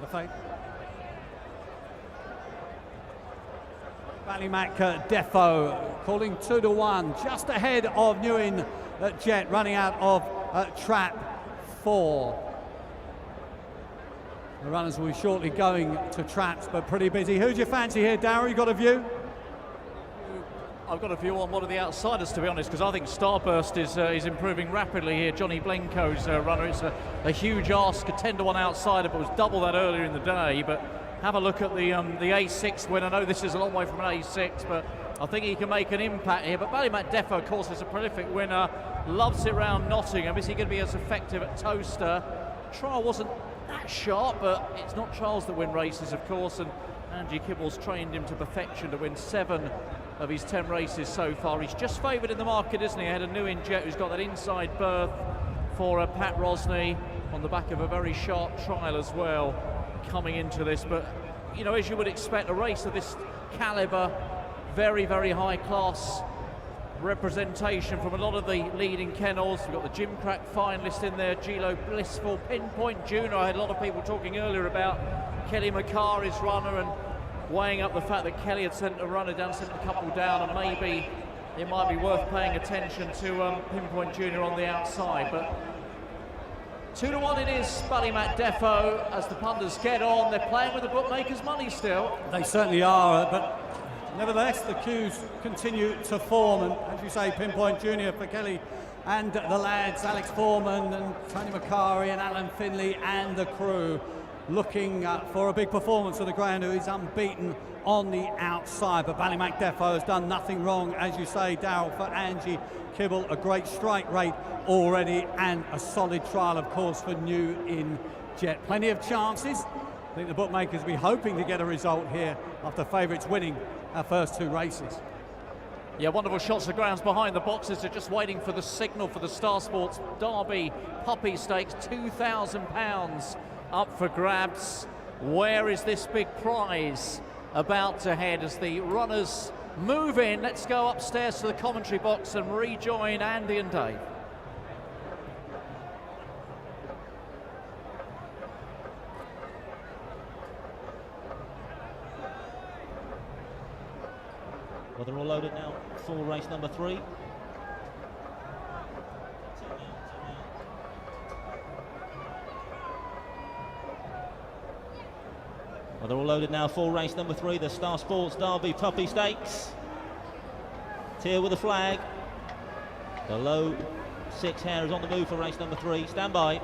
The fake. Ballymac Defo calling 2-1, just ahead of Newin Jet, running out of trap 4. The runners will be shortly going to traps, but pretty busy. Who do you fancy here, Darryl? You got a view? I've got a view on one of the outsiders, to be honest, because I think Starburst is improving rapidly here. Johnny Blenco's runner. It's a huge ask, a 10-1 outsider, but was double that earlier in the day. But have a look at the A6 win. I know this is a long way from an A6, but I think he can make an impact here. But Ballymac Defo, of course, is a prolific winner. Loves it round Nottingham. Is he going to be as effective at Toaster? Trial wasn't that sharp, but it's not Charles that win races, of course, and Andy Kibble's trained him to perfection to win 7 of his 10 races so far. He's just favoured in the market, isn't he? Ahead of Newin Jet, who's got that inside berth for Pat Rosney on the back of a very sharp trial as well coming into this. But, you know, as you would expect, a race of this calibre, very, very high class representation from a lot of the leading kennels. We've got the Jim Crack finalist in there, Gilo Blissful, Pinpoint Junior. I had a lot of people talking earlier about Kelly Macari's runner and weighing up the fact that Kelly had sent a runner down, sent a couple down, and maybe it might be worth paying attention to Pinpoint Junior on the outside. But 2-1 it is, Ballymac Defo, as the punters get on. They're playing with the bookmakers' money still. They certainly are, but nevertheless, the cues continue to form, and as you say, Pinpoint Junior for Kelly and the lads, Alex Foreman and Tony Macari and Alan Finley and the crew, looking for a big performance for the Greyhound, who is unbeaten on the outside. But Ballymac Defo has done nothing wrong, as you say, Darryl, for Angie Kibble. A great strike rate already and a solid trial, of course, for Newin Jet. Plenty of chances. I think the bookmakers will be hoping to get a result here after favourites winning our first 2 races. Yeah, wonderful shots of grounds behind the boxes. They're just waiting for the signal for the Star Sports Derby Puppy Stakes. £2,000 up for grabs. Where is this big prize about to head as the runners move in? Let's go upstairs to the commentary box and rejoin Andy and Dave. Well, they're all loaded now for race number 3. Well, they're all loaded now for race number 3, the Star Sports Derby Puppy Stakes. Tier with the flag. The low 6 hair is on the move for race number 3. Stand by.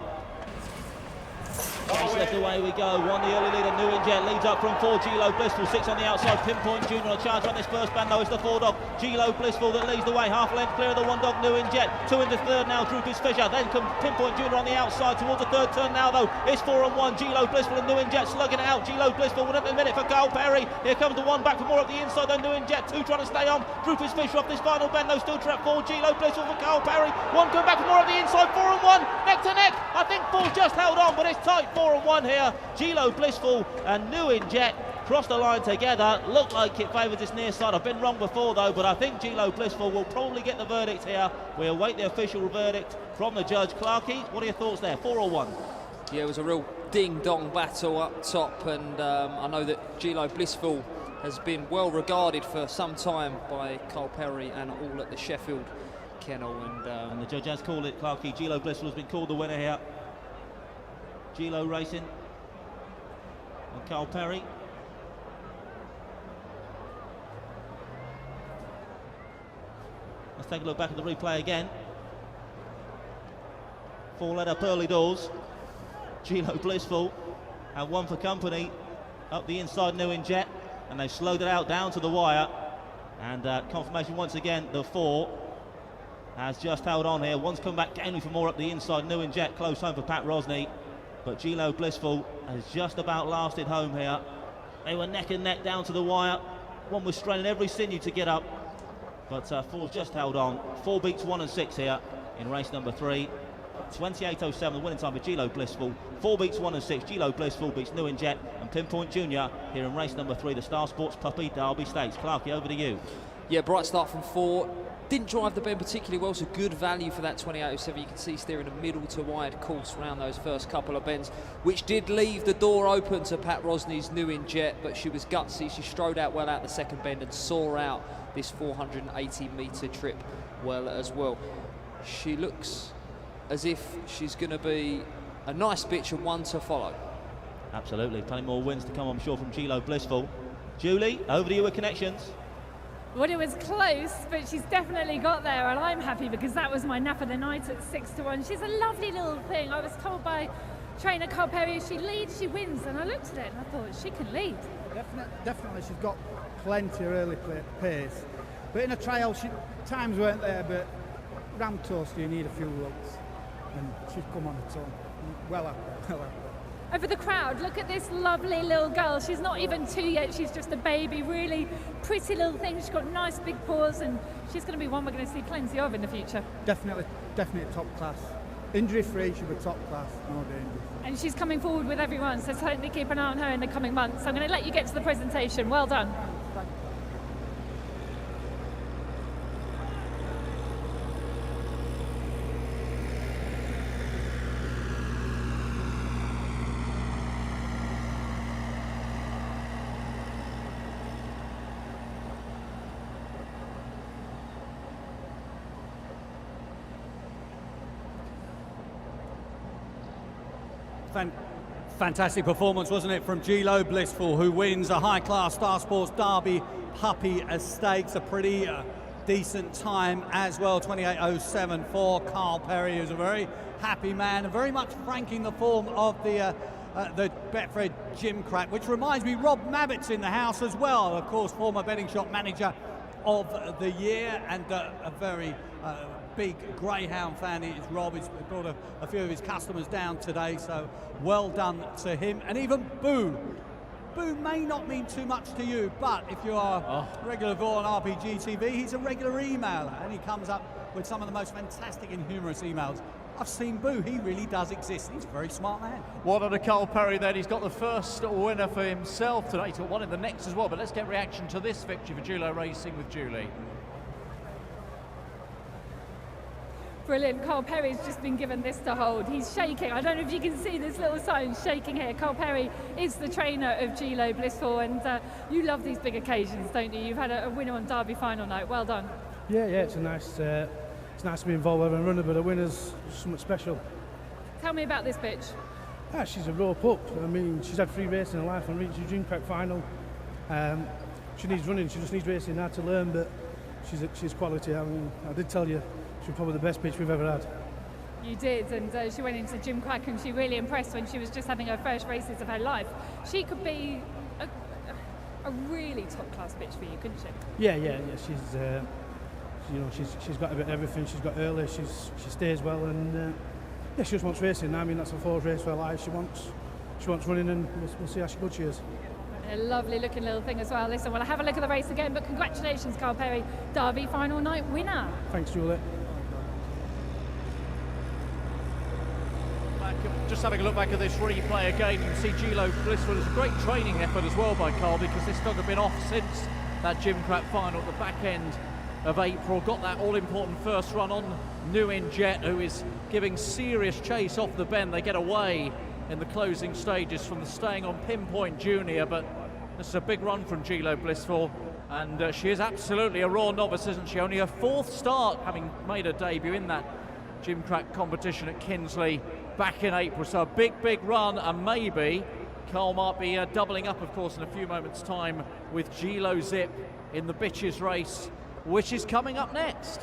Race left away we go. 1 the early leader, Newin Jet leads up from 4. Gilo Blissful 6 on the outside. Pinpoint Junior on charge on this first band though. It's the 4 dog Gilo Blissful that leads the way. Half length clear of the 1 dog Newin Jet. 2 into third now. Droopy's Fisher. Then comes Pinpoint Junior on the outside towards the third turn now though. It's 4 and 1. Gilo Blissful and Newin Jet slugging it out. Gilo Blissful 1 at the minute for Carl Perry. Here comes the 1 back for more up the inside though. Newin Jet 2 trying to stay on. Droopy's Fisher off this final bend though. Still trap 4. Gilo Blissful for Carl Perry. 1 going back for more up the inside. 4 and 1. Neck to neck. I think 4 just held on, but it's tight. 4 and 1 here. Gilo Blissful and Newin Jet cross the line together. Looked like it favours this near side. I've been wrong before though, but I think Gilo Blissful will probably get the verdict here. We await the official verdict from the judge. Clarkey, what are your thoughts there? 4 or 1? Yeah, it was a real ding-dong battle up top, and I know that Gilo Blissful has been well regarded for some time by Carl Perry and all at the Sheffield kennel. And the judge has called it, Clarkey. Gilo Blissful has been called the winner here. Gilo racing and Carl Perry. Let's take a look back at the replay again. 4 led up early doors. Gilo Blissful and 1 for company up the inside Newin Jet, and they've slowed it out down to the wire. And confirmation once again, the 4 has just held on here. 1's come back gamely for more up the inside. Newin Jet close home for Pat Rosney, but Gilo Blissful has just about lasted home here. They were neck and neck down to the wire. 1 was straining every sinew to get up, but 4's just held on. 4 beats 1 and 6 here in race number 3. 28.07 the winning time for Gilo Blissful. 4 beats 1 and 6. Gilo Blissful beats Newin Jet and Pinpoint Junior here in race number 3, the Star Sports Puppy Derby Stakes. Clarkey, over to you. Yeah, bright start from 4. Didn't drive the bend particularly well, so good value for that 28.07. You can see steering a middle to wide course around those first couple of bends, which did leave the door open to Pat Rosney's New In Jet, but she was gutsy. She strode out well out the second bend and saw out this 480-metre trip well as well. She looks as if she's going to be a nice bitch and one to follow. Absolutely. Plenty more wins to come, I'm sure, from Gilo Blissful. Julie, over to you with connections. Well, it was close, but she's definitely got there, and I'm happy because that was my nap of the night at 6-1. She's a lovely little thing. I was told by trainer Carl Perry, if she leads, she wins, and I looked at it and I thought, she can lead. Definitely, she's got plenty of early pace. But in a trial, times weren't there, but ram toast, you need a few looks, and she's come on her own. Well up. Over the crowd, look at this lovely little girl. She's not even 2 yet, she's just a baby. Really pretty little thing. She's got nice big paws, and she's going to be one we're going to see plenty of in the future. Definitely top class. Injury free, she'll be top class, no danger. And she's coming forward with everyone, so certainly keep an eye on her in the coming months. I'm going to let you get to the presentation. Well done. Fantastic performance, wasn't it, from Gilo Blissful, who wins a high-class Star Sports Derby Puppy Estakes. A pretty decent time as well, 28.07 for Carl Perry, who's a very happy man and very much franking the form of the Betfred Gimcrack, which reminds me, Rob Mabbitt's in the house as well, of course, former betting shop manager of the year, and a very big Greyhound fan is Rob. He's brought a few of his customers down today, so well done to him. And even Boo may not mean too much to you, but if you are a regular viewer on RPG TV, he's a regular emailer, and he comes up with some of the most fantastic and humorous emails. I've seen Boo, he really does exist. He's a very smart man. What on a Carl Perry then? He's got the first winner for himself today. He's got one in the next as well, but let's get reaction to this victory for Gilo Racing with Julie. Brilliant. Carl Perry's just been given this to hold. He's shaking. I don't know if you can see this little sign shaking here. Carl Perry is the trainer of Gilo Blissful, and you love these big occasions, don't you? You've had a winner on Derby final night. Well done. Yeah, it's a nice. It's nice to be involved with a runner, but a winner's something special. Tell me about this bitch. She's a raw pup. I mean, she's had 3 races in her life and reached the Gimcrack final. She needs running. She just needs racing now to learn, but she's quality. I mean, I did tell you. She's probably the best bitch we've ever had. You did, and she went into Gimcrack and she really impressed when she was just having her first races of her life. She could be a really top-class bitch for you, couldn't she? Yeah. She's got a bit of everything. She's got early. She stays well, and she just wants racing. I mean, that's the 4th race for her life. She wants running, and we'll see how good she is. A lovely looking little thing as well. Listen, we'll have a look at the race again, but congratulations, Carl Perry, Derby final night winner. Thanks, Julie. Just having a look back at this replay again, you can see Gilo Blissful. It's a great training effort as well by Carl, because this dog had been off since that Gimcrack final at the back end of April. Got that all-important first run on New In Jet, who is giving serious chase off the bend. They get away in the closing stages from the staying on Pinpoint Junior, but this is a big run from Gilo Blissful, and she is absolutely a raw novice, isn't she? Only her 4th start, having made her debut in that Gimcrack competition at Kinsley back in April. So a big run, and maybe Carl might be doubling up, of course, in a few moments' time with Gilo Zip in the Bitches race, which is coming up next.